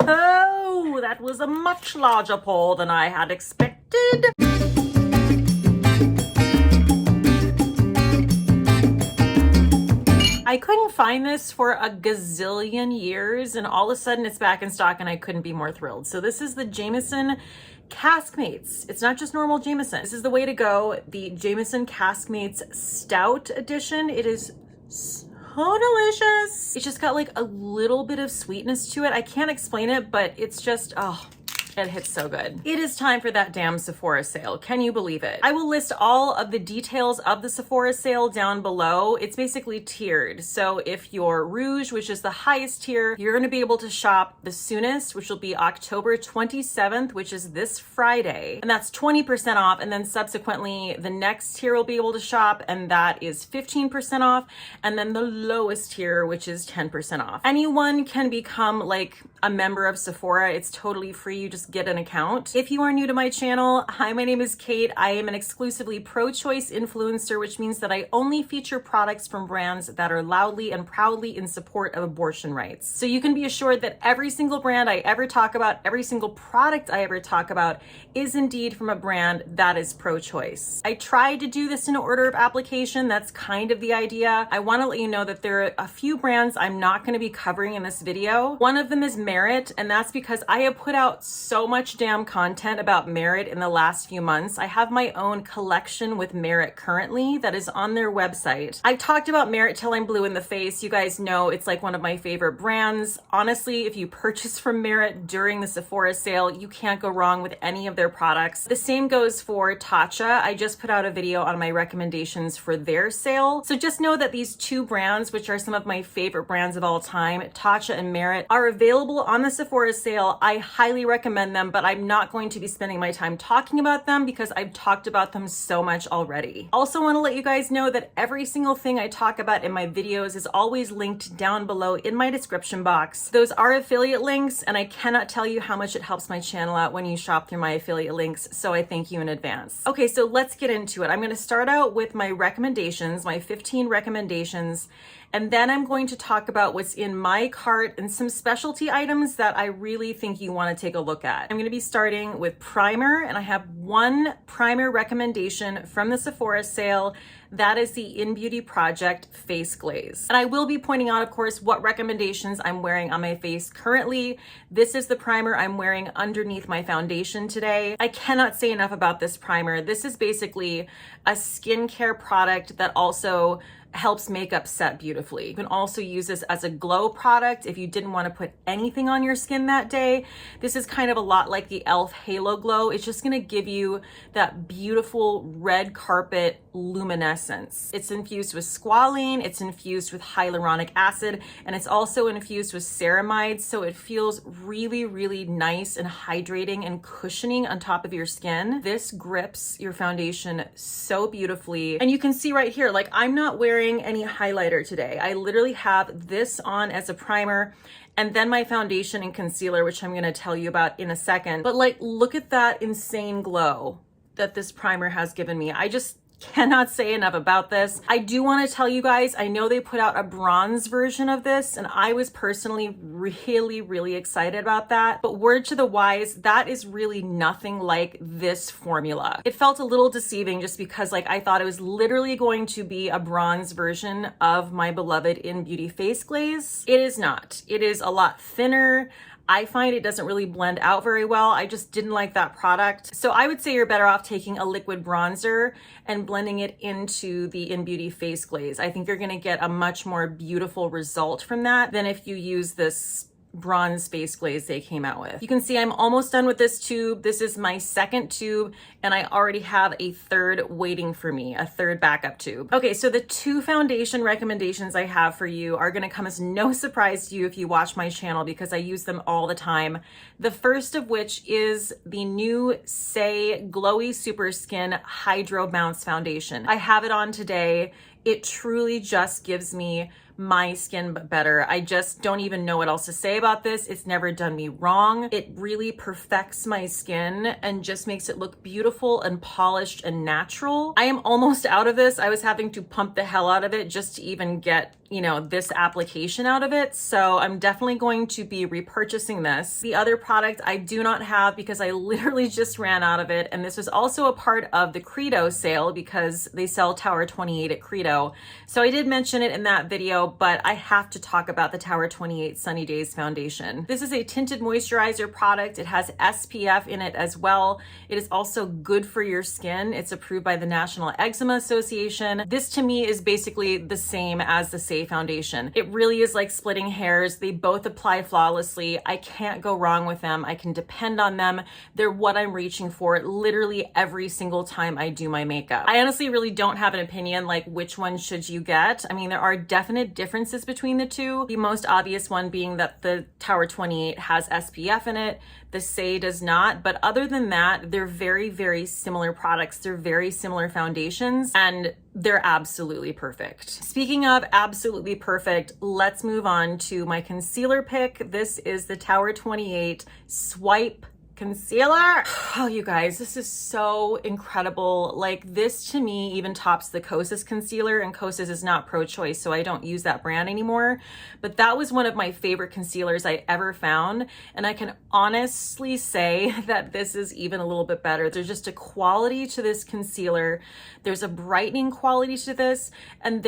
Oh, that was a much larger pull than I had expected. I couldn't find this for a gazillion years, and all of a sudden it's back in stock and I couldn't be more thrilled. So this is the Jameson Caskmates. It's not just normal Jameson. This is the way to go. The Jameson Caskmates Stout edition. It is so delicious. It's just got like a little bit of sweetness to it. I can't explain it, but it's just, oh, it hits so good. It is time for that damn Sephora sale. Can you believe it? I will list all of the details of the Sephora sale down below. It's basically tiered. So if you're Rouge, which is the highest tier, you're gonna be able to shop the soonest, which will be October 27th, which is this Friday. And that's 20% off. And then subsequently, the next tier will be able to shop, and that is 15% off. And then the lowest tier, which is 10% off. Anyone can become like a member of Sephora. It's totally free. You just get an account. If you are new to my channel, hi, my name is Cate. I am an exclusively pro-choice influencer, which means that I only feature products from brands that are loudly and proudly in support of abortion rights. So you can be assured that every single brand I ever talk about, every single product I ever talk about is indeed from a brand that is pro-choice. I tried to do this in order of application. That's kind of the idea. I want to let you know that there are a few brands I'm not going to be covering in this video. One of them is Merit, and that's because I have put out so much damn content about Merit in the last few months. I have my own collection with Merit currently that is on their website. I've talked about Merit till I'm blue in the face. You guys know it's like one of my favorite brands. Honestly, if you purchase from Merit during the Sephora sale, you can't go wrong with any of their products. The same goes for Tatcha. I just put out a video on my recommendations for their sale. So just know that these two brands, which are some of my favorite brands of all time, Tatcha and Merit, are available on the Sephora sale. I highly recommend them, but I'm not going to be spending my time talking about them because I've talked about them so much already. Also want to let you guys know that every single thing I talk about in my videos is always linked down below in my description box. Those are affiliate links, and I cannot tell you how much it helps my channel out when you shop through my affiliate links, so I thank you in advance. Okay, so let's get into it. I'm going to start out with my recommendations, my 15 recommendations, and then I'm going to talk about what's in my cart and some specialty items that I really think you want to take a look at. I'm going to be starting with primer, and I have one primer recommendation from the Sephora sale. That is the In Beauty Project Face Glaze. And I will be pointing out, of course, what recommendations I'm wearing on my face currently. This is the primer I'm wearing underneath my foundation today. I cannot say enough about this primer. This is basically a skincare product that also helps makeup set beautifully. You can also use this as a glow product if you didn't want to put anything on your skin that day. This is kind of a lot like the e.l.f. Halo Glow. It's just going to give you that beautiful red carpet luminescence. It's infused with squalene, it's infused with hyaluronic acid, and it's also infused with ceramide, so it feels really, really nice and hydrating and cushioning on top of your skin. This grips your foundation so beautifully. And you can see right here, like, I'm not wearing any highlighter today. I literally have this on as a primer and then my foundation and concealer, which I'm going to tell you about in a second. But like, look at that insane glow that this primer has given me. I just cannot say enough about this. I do want to tell you guys, I know they put out a bronze version of this, and I was personally really, really excited about that. But word to the wise, that is really nothing like this formula. It felt a little deceiving just because like I thought it was literally going to be a bronze version of my beloved In Beauty Face Glaze. It is not. It is a lot thinner. I find it doesn't really blend out very well. I just didn't like that product. So I would say you're better off taking a liquid bronzer and blending it into the In Beauty Face Glaze. I think you're gonna get a much more beautiful result from that than if you use this bronze face glaze they came out with. You can see I'm almost done with this tube. This is my second tube, and I already have a third waiting for me, a third backup tube. Okay, so the two foundation recommendations I have for you are gonna come as no surprise to you if you watch my channel because I use them all the time. The first of which is the new Saie Glowy Super Skin Hydro Bounce Foundation. I have it on today. It truly just gives me my skin better. I just don't even know what else to say about this. It's never done me wrong. It really perfects my skin and just makes it look beautiful and polished and natural. I am almost out of this. I was having to pump the hell out of it just to even get you know, this application out of it. So I'm definitely going to be repurchasing this. The other product I do not have because I literally just ran out of it. And this was also a part of the Credo sale because they sell Tower 28 at Credo. So I did mention it in that video, but I have to talk about the Tower 28 Sunny Days Foundation. This is a tinted moisturizer product. It has SPF in it as well. It is also good for your skin. It's approved by the National Eczema Association. This to me is basically the same as the Saie foundation. It really is like splitting hairs. They both apply flawlessly. I can't go wrong with them. I can depend on them. They're what I'm reaching for literally every single time I do my makeup. I honestly really don't have an opinion like which one should you get. I mean, there are definite differences between the two. The most obvious one being that the Tower 28 has SPF in it. The Saie does not. But other than that, they're very, very similar products. They're very similar foundations and they're absolutely perfect. Speaking of absolutely perfect, let's move on to my concealer pick. This is the Tower 28 Swipe Concealer. Oh, you guys, this is so incredible. Like, this to me even tops the Cozzens concealer, and Cozzens is not pro-choice, so I don't use that brand anymore. But that was one of my favorite concealers I ever found, and I can honestly say that this is even a little bit better. There's just a quality to this concealer. There's a brightening quality to this, and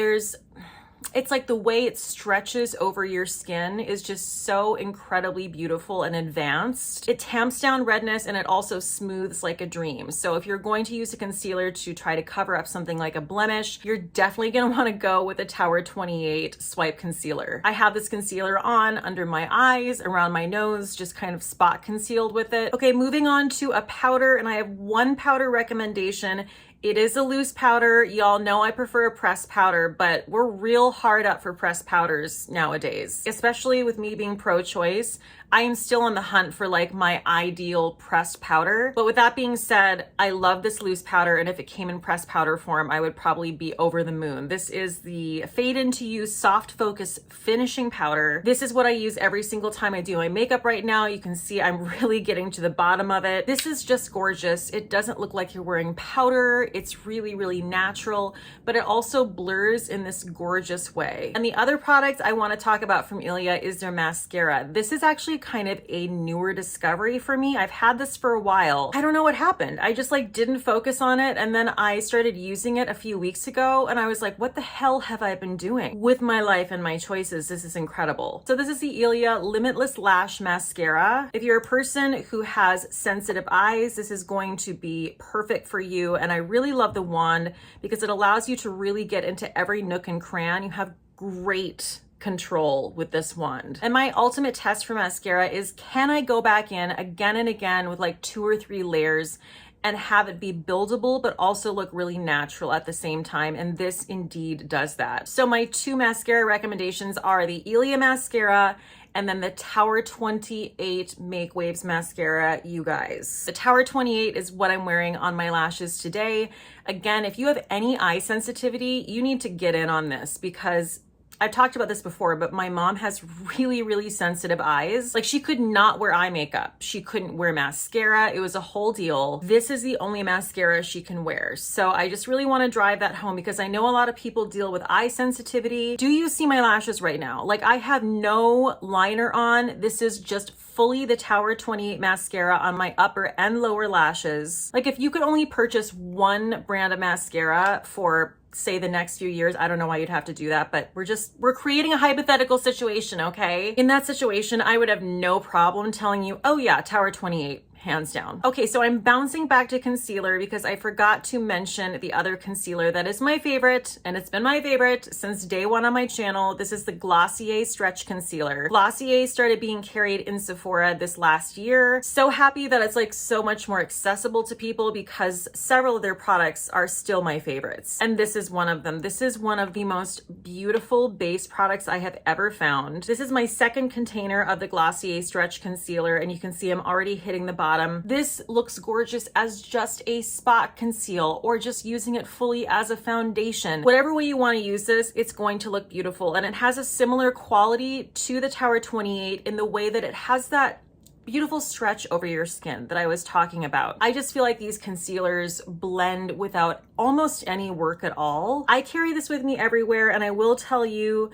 it's like the way it stretches over your skin is just so incredibly beautiful and advanced. It tamps down redness and it also smooths like a dream. So if you're going to use a concealer to try to cover up something like a blemish, you're definitely going to want to go with a Tower 28 Swipe Concealer. I have this concealer on under my eyes, around my nose, just kind of spot concealed with it. Okay, moving on to a powder, and I have one powder recommendation. It is a loose powder. Y'all know I prefer a pressed powder, but we're real hard up for pressed powders nowadays, especially with me being pro-choice. I am still on the hunt for like my ideal pressed powder. But with that being said, I love this loose powder, and if it came in pressed powder form, I would probably be over the moon. This is the Fade Into You Soft Focus Finishing Powder. This is what I use every single time I do my makeup right now. You can see I'm really getting to the bottom of it. This is just gorgeous. It doesn't look like you're wearing powder. It's really, really natural, but it also blurs in this gorgeous way. And the other product I want to talk about from Ilia is their mascara. This is actually kind of a newer discovery for me. I've had this for a while. I don't know what happened. I just like didn't focus on it, and then I started using it a few weeks ago, and I was like, what the hell have I been doing with my life and my choices? This is incredible. So this is the Ilia Limitless Lash Mascara. If you're a person who has sensitive eyes, this is going to be perfect for you, and I really love the wand because it allows you to really get into every nook and cranny. You have great control with this wand. And my ultimate test for mascara is, can I go back in again and again with like 2 or 3 layers and have it be buildable but also look really natural at the same time? And this indeed does that. So my 2 mascara recommendations are the Ilia mascara and then the Tower 28 Make Waves mascara, you guys. The Tower 28 is what I'm wearing on my lashes today. Again, if you have any eye sensitivity, you need to get in on this because I've talked about this before, but my mom has really, really sensitive eyes. Like, she could not wear eye makeup. She couldn't wear mascara. It was a whole deal. This is the only mascara she can wear. So I just really want to drive that home because I know a lot of people deal with eye sensitivity. Do you see my lashes right now? Like, I have no liner on. This is just fully the Tower 28 mascara on my upper and lower lashes. Like, if you could only purchase one brand of mascara for, say, the next few years, I don't know why you'd have to do that, but we're creating a hypothetical situation, okay? In that situation, I would have no problem telling you, oh yeah, Tower 28, hands down. Okay, so I'm bouncing back to concealer because I forgot to mention the other concealer that is my favorite, and it's been my favorite since day one on my channel. This is the Glossier Stretch Concealer. Glossier started being carried in Sephora this last year. So happy that it's like so much more accessible to people because several of their products are still my favorites. And this is one of them. This is one of the most beautiful base products I have ever found. This is my second container of the Glossier Stretch Concealer, and you can see I'm already hitting the bottom. This looks gorgeous as just a spot conceal or just using it fully as a foundation. Whatever way you want to use this, it's going to look beautiful. And it has a similar quality to the Tower 28 in the way that it has that beautiful stretch over your skin that I was talking about. I just feel like these concealers blend without almost any work at all. I carry this with me everywhere, and I will tell you,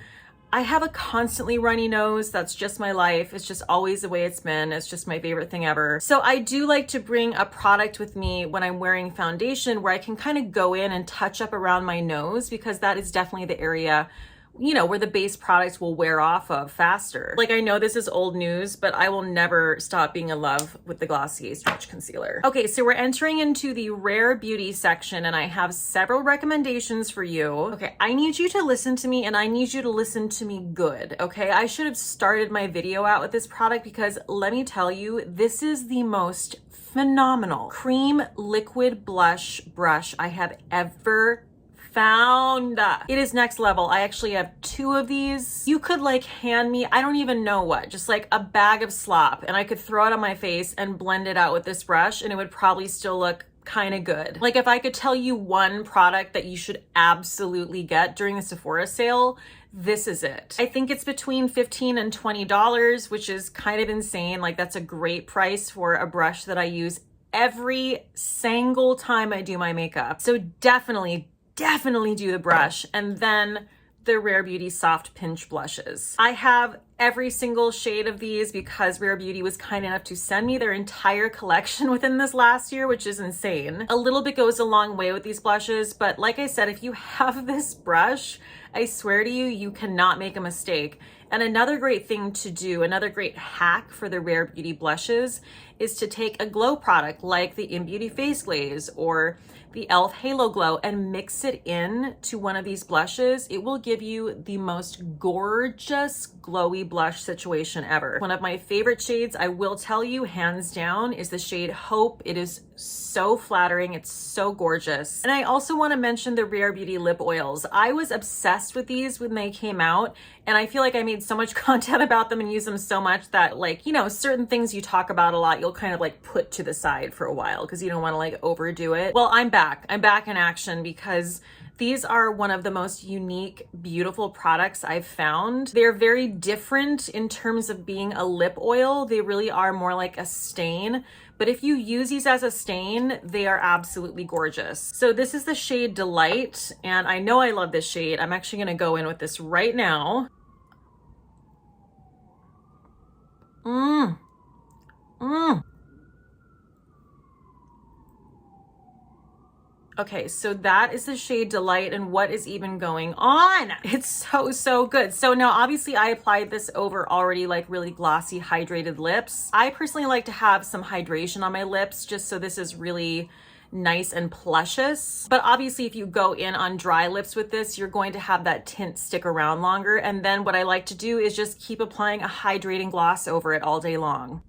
I have a constantly runny nose. That's just my life. It's just always the way it's been. It's just my favorite thing ever. So I do like to bring a product with me when I'm wearing foundation where I can kind of go in and touch up around my nose, because that is definitely the area, you know, where the base products will wear off of faster. Like, I know this is old news, but I will never stop being in love with the Glossier Stretch Concealer. Okay, so we're entering into the Rare Beauty section, and I have several recommendations for you. Okay, I need you to listen to me, and I need you to listen to me good, okay? I should have started my video out with this product, because let me tell you, this is the most phenomenal cream liquid blush brush I have ever found. It is next level. I actually have 2 of these. You could like hand me, I don't even know what, just like a bag of slop, and I could throw it on my face and blend it out with this brush, and it would probably still look kind of good. Like, if I could tell you one product that you should absolutely get during the Sephora sale, this is it. I think it's between $15 and $20, which is kind of insane. Like, that's a great price for a brush that I use every single time I do my makeup. So definitely do the brush, and then the Rare Beauty Soft Pinch blushes. I have every single shade of these because Rare Beauty was kind enough to send me their entire collection within this last year, which is insane. A little bit goes a long way with these blushes, but like I said, if you have this brush, I swear to you, you cannot make a mistake. And another great thing to do, another great hack for the Rare Beauty blushes, is to take a glow product like the In Beauty Face Glaze or the e.l.f. Halo Glow and mix it in to one of these blushes. It will give you the most gorgeous glowy blush situation ever. One of my favorite shades, I will tell you, hands down, is the shade Hope. It is so flattering. It's so gorgeous. And I also want to mention the Rare Beauty lip oils. I was obsessed with these when they came out, and I feel like I made so much content about them and use them so much that, like, you know, certain things you talk about a lot, you'll kind of like put to the side for a while because you don't want to like overdo it. Well, I'm back in action, because these are one of the most unique, beautiful products I've found. They're very different in terms of being a lip oil. They really are more like a stain. But if you use these as a stain, they are absolutely gorgeous. So this is the shade Delight, and I know I love this shade. I'm actually gonna go in with this right now. Okay, so that is the shade Delight, and what is even going on? It's so good. So now obviously I applied this over already like really glossy hydrated lips. I personally like to have some hydration on my lips just so this is really nice and plushious. But obviously if you go in on dry lips with this, you're going to have that tint stick around longer. And then what I like to do is just keep applying a hydrating gloss over it all day long.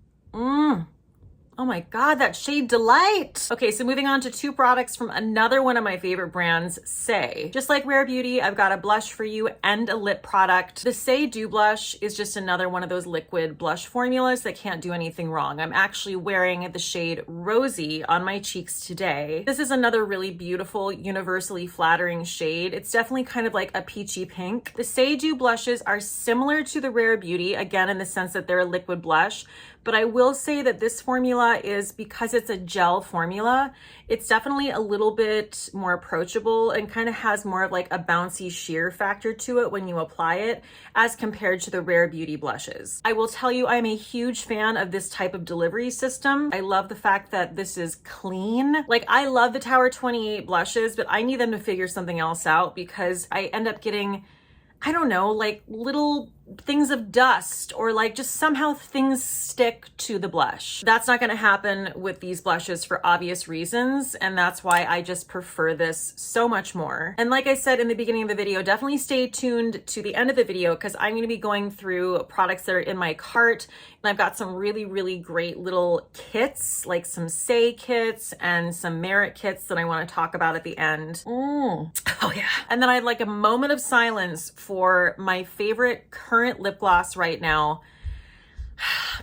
Oh my God, that shade Delight. Okay, so moving on to 2 products from another one of my favorite brands, Saie. Just like Rare Beauty, I've got a blush for you and a lip product. The Saie Dew Blush is just another one of those liquid blush formulas that can't do anything wrong. I'm actually wearing the shade Rosy on my cheeks today. This is another really beautiful, universally flattering shade. It's definitely kind of like a peachy pink. The Saie Dew blushes are similar to the Rare Beauty, again, in the sense that they're a liquid blush. But I will say that this formula is, because it's a gel formula, it's definitely a little bit more approachable and kind of has more of like a bouncy sheer factor to it when you apply it as compared to the Rare Beauty blushes. I will tell you, I'm a huge fan of this type of delivery system. I love the fact that this is clean. Like, I love the Tower 28 blushes, but I need them to figure something else out because I end up getting, I don't know, like little things of dust, or like just somehow things stick to the blush. That's not going to happen with these blushes for obvious reasons, and that's why I just prefer this so much more. And like I said in the beginning of the video, definitely stay tuned to the end of the video because I'm going to be going through products that are in my cart, and I've got some really great little kits, like some Saie kits and some Merit kits that I want to talk about at the end. Oh yeah. And then I'd like a moment of silence for my favorite current lip gloss right now.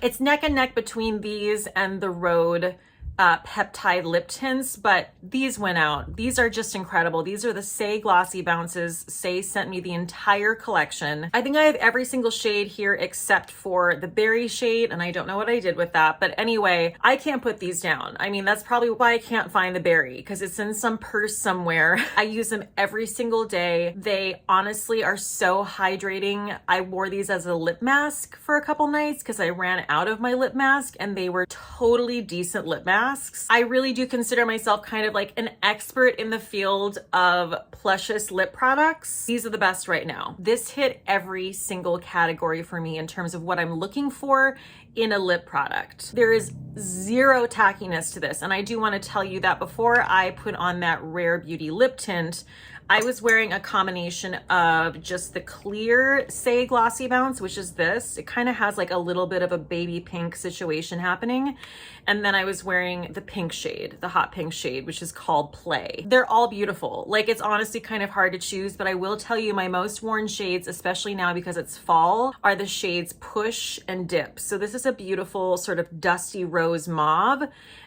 It's neck and neck between these and the Rhode peptide lip tints, but these went out. These are just incredible. These are the Saie Glossy Bounces. Saie sent me the entire collection. I think I have every single shade here except for the berry shade, and I don't know what I did with that. But anyway, I can't put these down. I mean, that's probably why I can't find the berry, because it's in some purse somewhere. I use them every single day. They honestly are so hydrating. I wore these as a lip mask for a couple nights because I ran out of my lip mask, and they were totally decent lip masks. I really do consider myself kind of like an expert in the field of plushious lip products. These are the best right now. This hit every single category for me in terms of what I'm looking for in a lip product. There is zero tackiness to this, and I do want to tell you that before I put on that Rare Beauty lip tint, I was wearing a combination of just the clear Saie Glossy Bounce, which is this. It kind of has like a little bit of a baby pink situation happening. And then I was wearing the pink shade, the hot pink shade, which is called Play. They're all beautiful. Like, it's honestly kind of hard to choose, but I will tell you my most worn shades, especially now because it's fall, are the shades Push and Dip. So this is a beautiful sort of dusty rose mauve,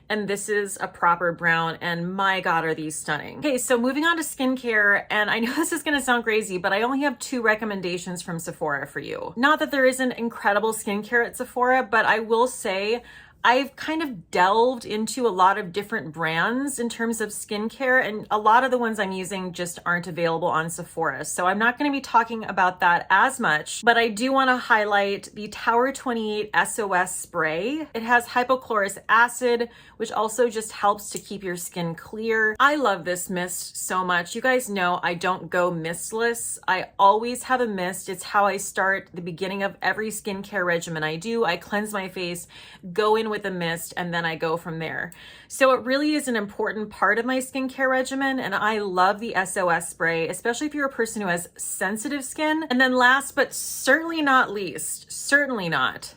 and this is a proper brown, and my God, are these stunning. Okay, so moving on to skincare, and I know this is gonna sound crazy, but I only have 2 recommendations from Sephora for you. Not that there isn't incredible skincare at Sephora, but I will say I've kind of delved into a lot of different brands in terms of skincare, and a lot of the ones I'm using just aren't available on Sephora. So I'm not going to be talking about that as much, but I do want to highlight the Tower 28 SOS spray. It has hypochlorous acid, which also just helps to keep your skin clear. I love this mist so much. You guys know I don't go mistless. I always have a mist. It's how I start the beginning of every skincare regimen I do. I cleanse my face, go in with a mist, and then I go from there. So it really is an important part of my skincare regimen, and I love the SOS spray, especially if you're a person who has sensitive skin. And then last but certainly not least,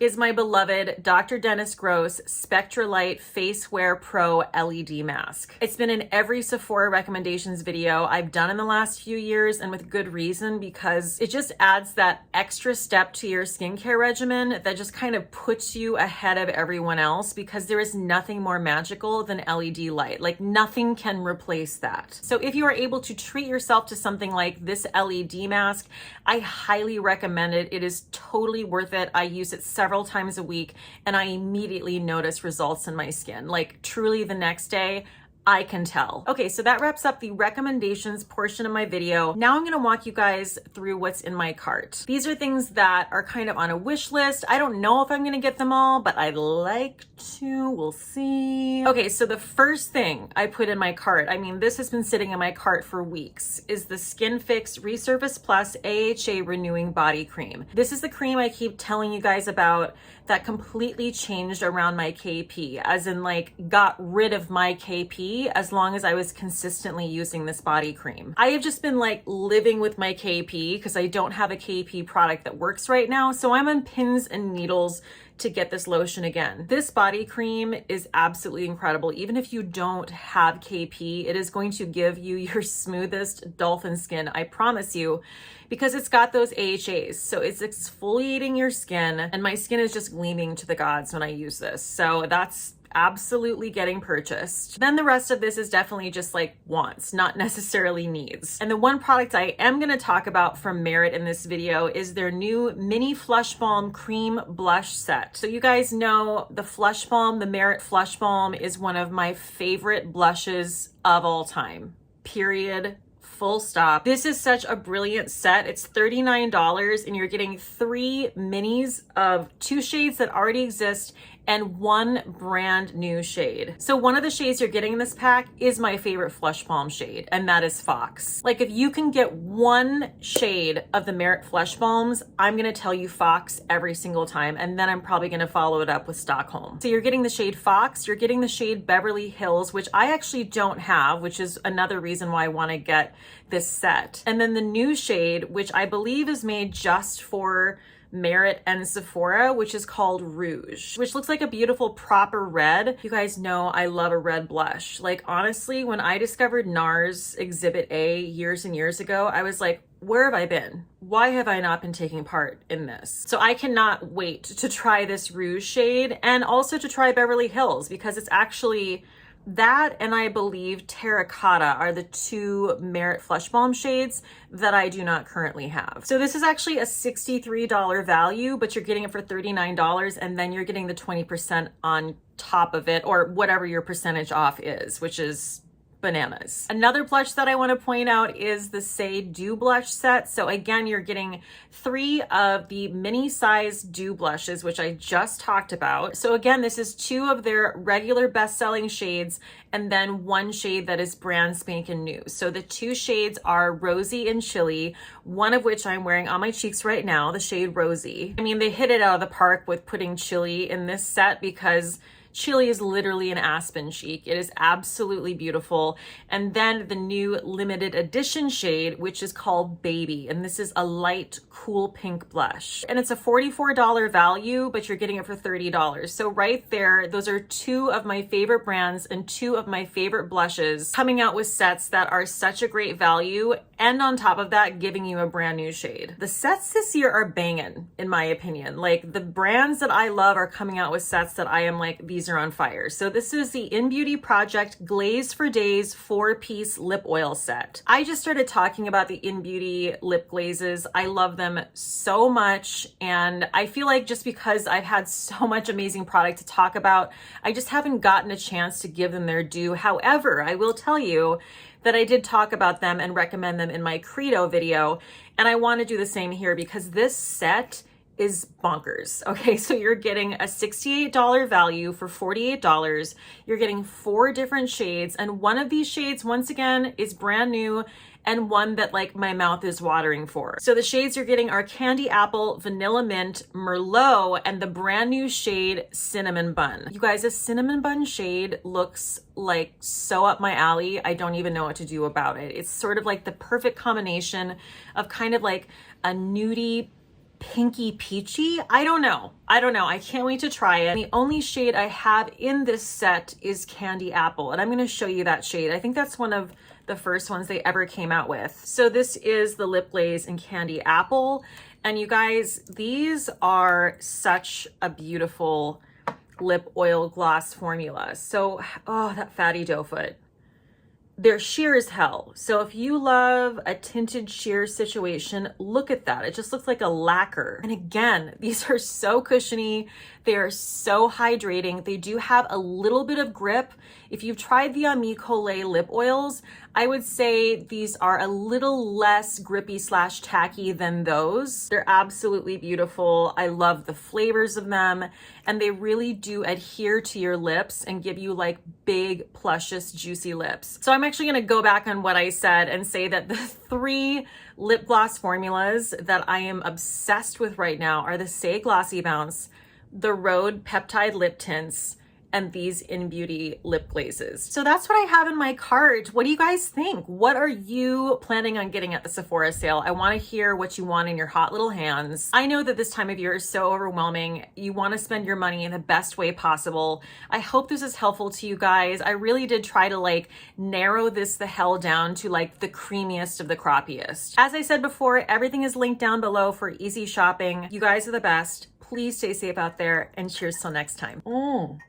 is my beloved Dr. Dennis Gross Spectralite Face Wear Pro LED mask. It's been in every Sephora recommendations video I've done in the last few years, and with good reason, because it just adds that extra step to your skincare regimen that just kind of puts you ahead of everyone else, because there is nothing more magical than LED light. Like, nothing can replace that. So if you are able to treat yourself to something like this LED mask, I highly recommend it. It is totally worth it. I use it several times a week, and I immediately notice results in my skin. Like, truly the next day, I can tell. Okay, so that wraps up the recommendations portion of my video. Now I'm gonna walk you guys through what's in my cart. These are things that are kind of on a wish list. I don't know if I'm gonna get them all, but I'd like to, we'll see. Okay, so the first thing I put in my cart, I mean, this has been sitting in my cart for weeks, is the Skin Fix Resurface Plus AHA Renewing Body Cream. This is the cream I keep telling you guys about that completely changed around my KP, as in like got rid of my KP as long as I was consistently using this body cream. I have just been like living with my KP because I don't have a KP product that works right now. So I'm on pins and needles to get this lotion again. This body cream is absolutely incredible. Even if you don't have KP, it is going to give you your smoothest dolphin skin, I promise you, because it's got those AHAs. So it's exfoliating your skin, and my skin is just gleaming to the gods when I use this. So that's absolutely getting purchased. Then the rest of this is definitely just like wants, not necessarily needs. And the one product I am gonna talk about from Merit in this video is their new Mini Flush Balm Cream Blush Set. So you guys know the Flush Balm, the Merit Flush Balm, is one of my favorite blushes of all time, period. Full stop. This is such a brilliant set. It's $39 and you're getting 3 minis of 2 shades that already exist and 1 brand new shade. So one of the shades you're getting in this pack is my favorite Flush Balm shade, and that is Fox. Like, if you can get 1 shade of the Merit Flush Balms, I'm gonna tell you Fox every single time, and then I'm probably gonna follow it up with Stockholm. So you're getting the shade Fox, you're getting the shade Beverly Hills, which I actually don't have, which is another reason why I wanna get this set. And then the new shade, which I believe is made just for Merit and Sephora, which is called Rouge, which looks like a beautiful proper red. You guys know I love a red blush. Like, honestly, when I discovered NARS Exhibit A years and years ago, I was like, where have I been? Why have I not been taking part in this? So I cannot wait to try this Rouge shade and also to try Beverly Hills, because it's actually that, and I believe Terracotta are the two Merit Flush Balm shades that I do not currently have. So this is actually a $63 value, but you're getting it for $39, and then you're getting the 20% on top of it, or whatever your percentage off is, which is bananas. Another blush that I want to point out is the Saie Dew Blush set. So again, you're getting 3 of the mini size dew blushes, which I just talked about. So again, this is 2 of their regular best-selling shades, and then 1 shade that is brand spanking new. So the 2 shades are Rosy and Chili, one of which I'm wearing on my cheeks right now, the shade Rosy. I mean, they hit it out of the park with putting Chili in this set, because Chili is literally an aspen cheek. It is absolutely beautiful. And then the new limited edition shade, which is called Baby. And this is a light, cool pink blush. And it's a $44 value, but you're getting it for $30. So right there, those are 2 of my favorite brands and 2 of my favorite blushes coming out with sets that are such a great value. And on top of that, giving you a brand new shade. The sets this year are banging, in my opinion. Like, the brands that I love are coming out with sets that I am like, these are on fire. So this is the In Beauty Project Glaze for Days 4-piece lip oil set. I just started talking about the In Beauty lip glazes. I love them so much, and I feel like just because I've had so much amazing product to talk about, I just haven't gotten a chance to give them their due. However, I will tell you that I did talk about them and recommend them in my Credo video, and I want to do the same here, because this set is bonkers. Okay, so you're getting a $68 value for $48. You're getting 4 different shades, and one of these shades, once again, is brand new, and one that like my mouth is watering for. So the shades you're getting are Candy Apple, Vanilla Mint, Merlot, and the brand new shade Cinnamon Bun. You guys, a cinnamon bun shade looks like so up my alley. I don't even know what to do about it. It's sort of like the perfect combination of kind of like a nudie, pinky peachy. I don't know. I can't wait to try it. The only shade I have in this set is Candy Apple, and I'm going to show you that shade. I think that's one of the first ones they ever came out with. So this is the lip glaze in Candy Apple, and you guys, these are such a beautiful lip oil gloss formula. So, oh, that fatty doe foot. They're sheer as hell. So if you love a tinted sheer situation, look at that. It just looks like a lacquer. And again, these are so cushiony. They are so hydrating. They do have a little bit of grip. If you've tried the Ami Colé lip oils, I would say these are a little less grippy / tacky than those. They're absolutely beautiful. I love the flavors of them, and they really do adhere to your lips and give you like big, plushious, juicy lips. So I'm actually gonna go back on what I said and say that the 3 lip gloss formulas that I am obsessed with right now are the Saie Glossy Bounce, the Rhode Peptide Lip Tints, and these In Beauty lip glazes. So that's what I have in my cart. What do you guys think? What are you planning on getting at the Sephora sale? I want to hear what you want in your hot little hands. I know that this time of year is so overwhelming. You want to spend your money in the best way possible. I hope this is helpful to you guys. I really did try to like narrow this the hell down to like the creamiest of the croppiest. As I said before, everything is linked down below for easy shopping. You guys are the best. Please stay safe out there, and cheers till next time. Woo!